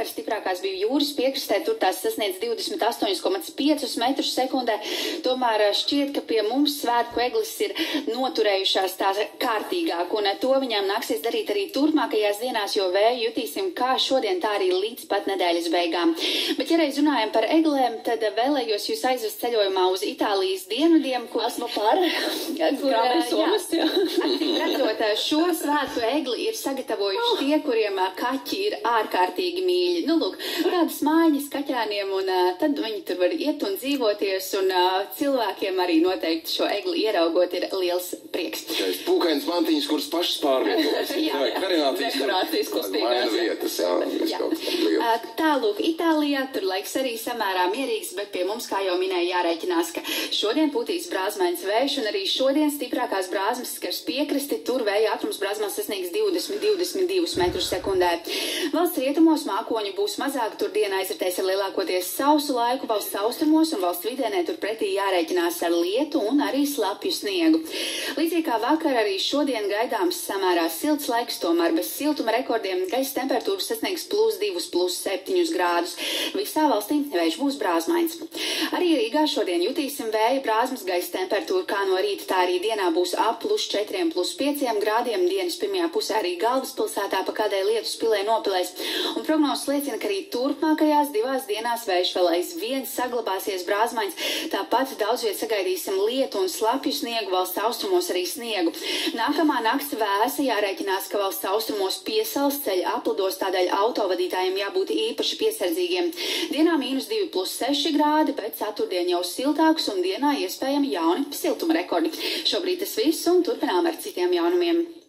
vakar stiprākās bija jūras piekrastē, tur tās sasniedz 28,5 metrus sekundē. Tomēr šķiet, ka pie mums svētku eglis ir noturējušās tā kārtīgāk, un to viņām nāksies darīt arī turpmākajās dienās, jo vēju jutīsim kā šodien, tā arī līdz pat nedēļas beigām. Bet, ja reiz runājam par eglēm, tad vēlējos jūs aizvest ceļojumā uz Itālijas dienvidiem, kur esmu par, redzot, šo svētku egli ir sagatavojuši tie, kuriem kaķi ir ārkārtīgi mīļi. Nu, lūk, tādas mājiņas kaķēniem, un tad viņi tur var iet un dzīvoties, un cilvēkiem arī noteikti šo egli ieraugot ir liels prieks. Pūkains mantiņas, kuras pašas pārvietojas. Dekorācijas kustīgās. Tālūk, Itālijā tur laiks arī samērā mierīgs, bet pie mums, kā jau minēja, jārēķinās, ka šodien pūtīs brāzmains vējš, un arī šodien stiprākās brāzmas skars piekrasti, tur vēja ātrums brāzmās sasniegs 20–22 metrus sekundē. Valsts rietumos mākoņu būs mazāk, tur dienā izritēs ar lielākoties sausu laiku, valsts austrumos un valsts vidienē tur pretī jārēķinās ar lietu un arī slapju sniegu. Līdzīgi kā vakar, arī šodien gaidāms samērā silts laiks, tomēr bez siltuma rekordiem gaisa temperatūras sasniegs +2–+7 grādus. Visā valstī vējš būs brāzmains. Arī Rīgā šodien jutīsim vēja brāzmas, gaisa temperatūra kā no rīta, tā arī dienā būs ap +4–+5 grādiem. Dienas pirmajā pusē arī galvaspilsētā pa kādai lietus pilē nopilēs. Un prognozes liecina, ka arī turpmākajās divās dienās vējš vēl aizvien saglabāsies brāzmains. Tāpat daudz viet sagaidīsim lietu un slapju sniegu, valsts austrumos arī sniegu. Nākamā nakts vēsa, jārēķinās, ka valsts austrumos piesals, ceļi aplidos, tādēļ autovadītājiem jābūt īpaši piesardzīgiem. Dienā -2–6 grādi, bet ceturtdien jau siltāks un dienā iespējami jauni siltuma rekordi. Šobrīd tas viss, un turpinām ar citiem jaunumiem.